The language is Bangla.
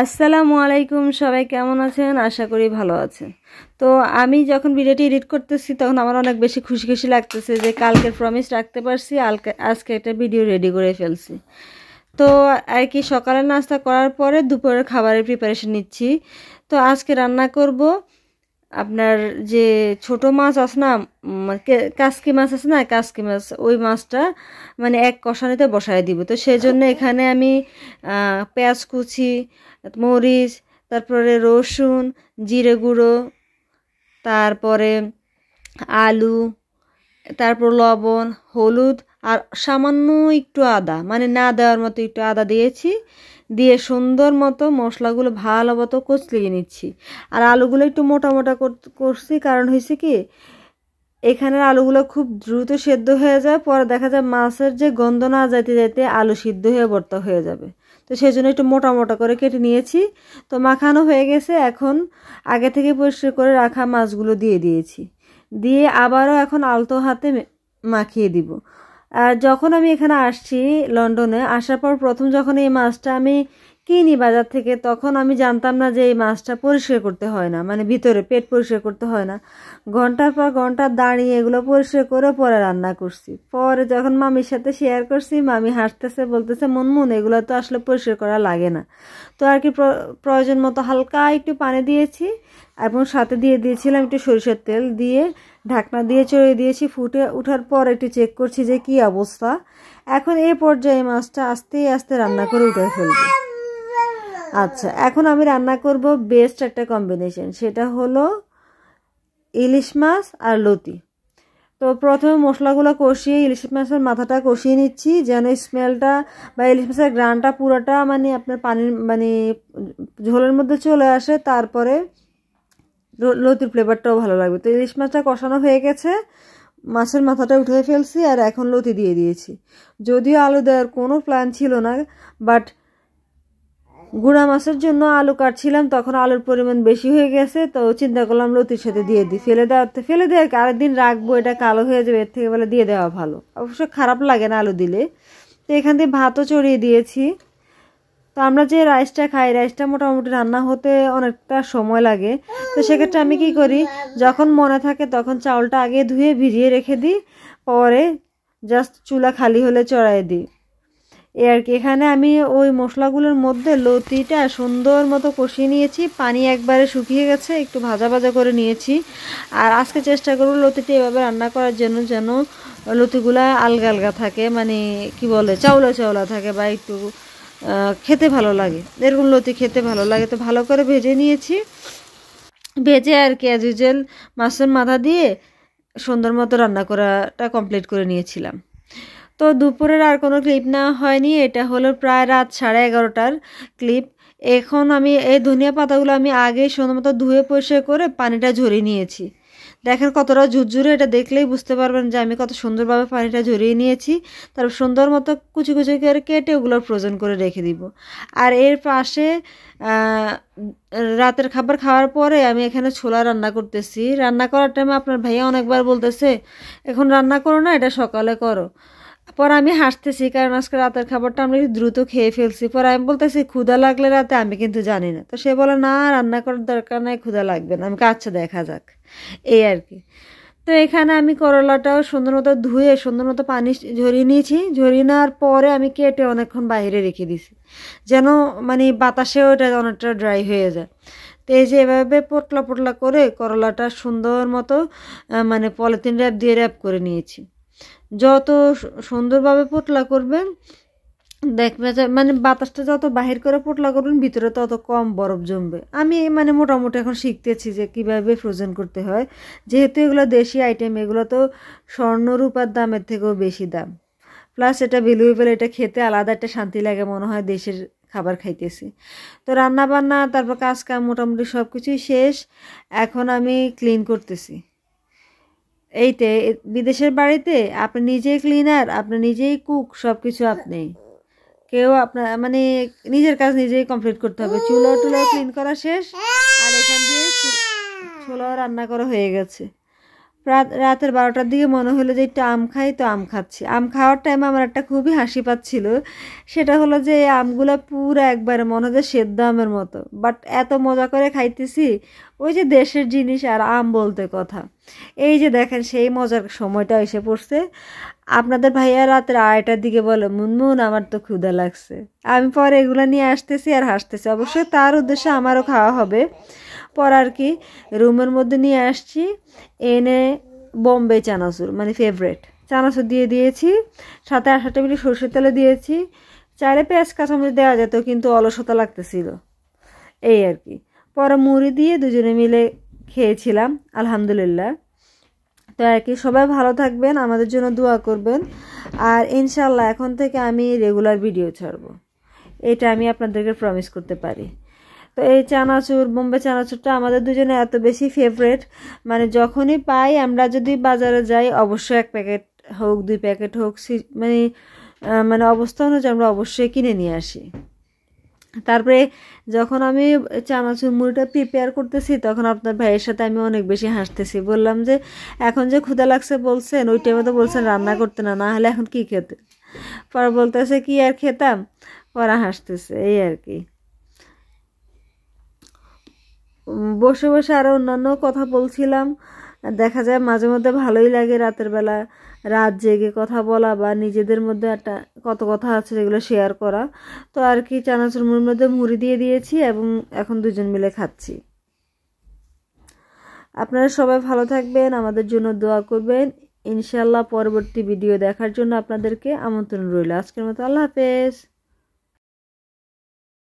আসসালামু আলাইকুম, সবাই কেমন আছেন? আশা করি ভালো আছেন। তো আমি যখন ভিডিওটি এডিট করতেছি তখন আমার অনেক বেশি খুশি খুশি লাগতেছে যে কালকের প্রমিস রাখতে পারছি, আজকে একটা ভিডিও রেডি করে ফেলছি। তো আর কি সকালের নাস্তা করার পরে দুপুরের খাবারের প্রিপারেশন নিচ্ছি। তো আজকে রান্না করব আপনার যে ছোট মাছ আছে না, কাসকি মাছ আছে না, কাসকি মাছ, ওই মাছটা মানে এক কষানিতে বসায় দিব। তো সেই জন্য এখানে আমি পেঁয়াজ কুচি, মরিচ, তারপরে রসুন, জিরে গুঁড়ো, তারপরে আলু, তারপর লবণ, হলুদ আর সামান্য একটু আদা, মানে না দেওয়ার মতো একটু আদা দিয়েছি। দিয়ে সুন্দর মতো মশলাগুলো ভালো মতো কচলিয়ে নিচ্ছি। আর আলুগুলো একটু মোটা মোটা করছি, কারণ হয়েছে কি এখানের আলুগুলো খুব দ্রুত সেদ্ধ হয়ে যায়, পরে দেখা যায় মাছের যে গন্ধ না যাইতে যাইতে আলু সিদ্ধ হয়ে ভর্তা হয়ে যাবে। তো সেই জন্য একটু মোটা মোটা করে কেটে নিয়েছি। তো মাখানো হয়ে গেছে, এখন আগে থেকে পরিষ্কার করে রাখা মাছগুলো দিয়ে দিয়েছি। দিয়ে আবারও এখন আলতো হাতে মাখিয়ে দিব। আর যখন আমি এখানে আসছি লন্ডনে, আসার পর প্রথম যখন এই মাছটা আমি কিনি বাজার থেকে, তখন আমি জানতাম না যে এই মাছটা পরিষ্কার করতে হয় না, মানে ভিতরে পেট পরিষ্কার করতে হয় না। ঘন্টার পর ঘন্টা দাঁড়িয়ে এগুলো পরিষ্কার করে পরে রান্না করছি। পরে যখন মামির সাথে শেয়ার করছি, মামি হাসতেছে, বলতেছে মুনমুন এগুলো তো আসলে পরিষ্কার করা লাগে না। তো আর কি প্রয়োজন মতো হালকা একটু পানি দিয়েছি এবং সাথে দিয়ে দিয়েছিলাম একটু সরিষার তেল, দিয়ে ঢাকনা দিয়ে চড়িয়ে দিয়েছি। ফুটে ওঠার পর একটু চেক করছি যে কি অবস্থা। এখন এই পর্যায়ে মাছটা আস্তে আস্তে রান্না করে উঠে ফেলবো। আচ্ছা, এখন আমি রান্না করব বেস্ট একটা কম্বিনেশন, সেটা হলো ইলিশ মাছ আর লতি। তো প্রথমে মশলাগুলো কষিয়ে ইলিশ মাছের মাথাটা কষিয়ে নিচ্ছি, যেন স্মেলটা বা ইলিশ মাছের গ্রানটা পুরোটা মানে আপনার পানির মানে ঝোলের মধ্যে চলে আসে। তারপরে লতির ফ্লেভারটাও ভালো লাগবে। তো ইলিশ মাছটা কষানো হয়ে গেছে, মাছের মাথাটা উঠে ফেলছি আর এখন লতি দিয়ে দিয়েছি। যদিও আলু দেওয়ার কোনো প্ল্যান ছিল না, বাট গুঁড়া মাছের জন্য আলু কাটছিলাম, তখন আলুর পরিমাণ বেশি হয়ে গেছে, তো চিন্তা করলাম লতির সাথে দিয়ে দিই। ফেলে দেওয়ার আরেকদিন রাখবো, এটা কালো হয়ে যাবে, এর থেকে বলে দিয়ে দেওয়া ভালো। অবশ্য খারাপ লাগে না আলু দিলে। তো এখান থেকে ভাতও চড়িয়ে দিয়েছি। তো আমরা যে রাইসটা খাই, রাইসটা মোটামুটি রান্না হতে অনেকটা সময় লাগে। তো সেক্ষেত্রে আমি কি করি, যখন মনে থাকে তখন চাউলটা আগে ধুয়ে ভিজিয়ে রেখে দিই, পরে জাস্ট চুলা খালি হলে চড়াই দিই। আর কি এখানে আমি ওই মশলাগুলোর মধ্যে লতিটা সুন্দর মতো কষিয়ে নিয়েছি, পানি একবারে শুকিয়ে গেছে, একটু ভাজা ভাজা করে নিয়েছি। আর আজকে চেষ্টা করব লতিটা এভাবে রান্না করার জন্য যেন লতিগুলা আলগা আলগা থাকে, মানে কি বলে চাউলা চাউলা থাকে, বা একটু খেতে ভালো লাগে, এরকম লতি খেতে ভালো লাগে। তো ভালো করে ভেজে নিয়েছি। ভেজে আর কি অ্যাজ ইউজুয়াল মাছের মাথা দিয়ে সুন্দর মতো রান্না করাটা কমপ্লিট করে নিয়েছিলাম। তো দুপুরের আর কোনো ক্লিপ নেওয়া হয়নি, এটা হলো প্রায় রাত 11:30টার ক্লিপ। এখন আমি এই ধনিয়া পাতাগুলো আমি আগেই সুন্দর মতো ধুয়ে পরিষ্কার করে পানিটা ঝরিয়ে নিয়েছি। দেখেন কতটা ঝুরঝুরে, এটা দেখলেই বুঝতে পারবেন যে আমি কত সুন্দরভাবে পানিটা ঝরিয়ে নিয়েছি। তারপর সুন্দর মতো কুচি কুচি করে কেটে ওগুলো ফ্রোজেন করে রেখে দিব। আর এর পাশে রাতের খাবার খাওয়ার পরে আমি এখানে ছোলা রান্না করতেছি। রান্না করার টাইমে আপনার ভাইয়া অনেকবার বলতেছে এখন রান্না করো না, এটা সকালে করো। পরে আমি হাসতেছি, কারণ আজকে রাতের খাবারটা আমরা দ্রুত খেয়ে ফেলছি। পরে আমি বলতেছি ক্ষুধা লাগলে রাতে আমি কিন্তু জানি না। তো সে বলে না, রান্না করার দরকার নাই, ক্ষুধা লাগবে না। আমি আচ্ছা দেখা যাক, এই আর কি। তো এখানে আমি করলাটাও সুন্দর মতো ধুয়ে সুন্দর মতো পানি ঝরিয়ে নিয়েছি। ঝরিয়ে নেওয়ার পরে আমি কেটে অনেকক্ষণ বাইরে রেখে দিছি, যেন মানে বাতাসেও এটা অনেকটা ড্রাই হয়ে যায়। তো এই যে এভাবে পোটলা পোটলা করে করলাটা সুন্দর মতো মানে পলিথিন র্যাপ দিয়ে র্যাপ করে নিয়েছি। যত সুন্দরভাবে পোটলা করবেন দেখবে যে মানে বাতাসটা যত বাহির করে পোটলা করবেন, ভিতরে তত কম বরফ জমবে। আমি মানে মোটামুটি এখন শিখতেছি যে কিভাবে ফ্রোজেন করতে হয়, যেহেতু এগুলো দেশি আইটেম, এগুলো তো স্বর্ণ রূপার দামের থেকেও বেশি দাম। প্লাস এটা ভ্যালুয়েবল, এটা খেতে আলাদা একটা শান্তি লাগে, মনে হয় দেশের খাবার খাইতেছি। তো রান্না বান্না তারপর কাজ কাম মোটামুটি সব কিছুই শেষ। এখন আমি ক্লিন করতেছি। এইতে বিদেশের বাড়িতে আপনি নিজেই ক্লিনার, আপনি নিজেই কুক, সব কিছু আপনি, কেউ আপনার মানে নিজের কাজ নিজেই কমপ্লিট করতে হবে। চুলা ক্লিন করা শেষ, আর এখান দিয়ে ছোলাও রান্না করা হয়ে গেছে। রাতের 12টার দিকে মনে হলো যে একটু আম খাই, তো আম খাচ্ছি। আম খাওয়ার টাইমে আমার একটা খুবই হাসি পাচ্ছিল, সেটা হলো যে এই আমগুলো পুরো একবারে মনে হচ্ছে সেদ্ধ আমের মতো, বাট এত মজা করে খাইতেছি। ওই যে দেশের জিনিস আর আম বলতে কথা। এই যে দেখেন সেই মজার সময়টা এসে পড়ছে। আপনাদের ভাইয়া রাতের 2টার দিকে বলে, মুনমুন আমার তো ক্ষুধা লাগছে। আমি পরে এগুলো নিয়ে আসতেছি আর হাসতেছি। অবশ্যই তার উদ্দেশ্যে আমারও খাওয়া হবে। পর আর কি রুমের মধ্যে নিয়ে আসছি, এনে বোম্বে চানাচুর মানে ফেভারেট চানাচুর দিয়ে দিয়েছি, সাথে 8 টেবিল সরষের তেলে দিয়েছি। চাইলে পেঁয়াজ কাঁচামরিচ দেওয়া যেত, কিন্তু অলসতা লাগতেছিল এই আর কি। পরে মুড়ি দিয়ে দুজনে মিলে খেয়েছিলাম, আলহামদুলিল্লাহ। তো আর কি সবাই ভালো থাকবেন, আমাদের জন্য দোয়া করবেন। আর ইনশাল্লাহ এখন থেকে আমি রেগুলার ভিডিও ছাড়বো, এটা আমি আপনাদেরকে প্রমিস করতে পারি। তো এই চানাচুর, বোম্বে চানাচুরটা আমাদের দুজনে এত বেশি ফেভারেট, মানে যখনই পাই আমরা যদি বাজারে যাই অবশ্যই 1 প্যাকেট হোক 2 প্যাকেট হোক, মানে মানে অবস্থা অনুযায়ী আমরা অবশ্যই কিনে নিয়ে আসি। তারপরে যখন আমি চানাচুর মুড়িটা প্রিপেয়ার করতেছি তখন আপনার ভাইয়ের সাথে আমি অনেক বেশি হাসতেছি। বললাম যে এখন যে ক্ষুধা লাগছে বলছেন, ওই টাইমে তো বলছেন রান্না করতে, না না হলে এখন কি খেতে। পরে বলতেছে কি আর খেতাম, পরে হাসতেছে এই আর কি। বসে বসে আরও অন্যান্য কথা বলছিলাম। দেখা যায় মাঝে মধ্যে ভালোই লাগে রাতের বেলা রাত জেগে কথা বলা, বা নিজেদের মধ্যে একটা কত কথা আছে যেগুলো শেয়ার করা। তো আর কি চানাচুর মুড়ির মধ্যে মুড়ি দিয়ে দিয়েছি এবং এখন দুজন মিলে খাচ্ছি। আপনারা সবাই ভালো থাকবেন, আমাদের জন্য দোয়া করবেন। ইনশাল্লাহ পরবর্তী ভিডিও দেখার জন্য আপনাদেরকে আমন্ত্রণ রইল। আজকের মতো আল্লাহ হাফেজ।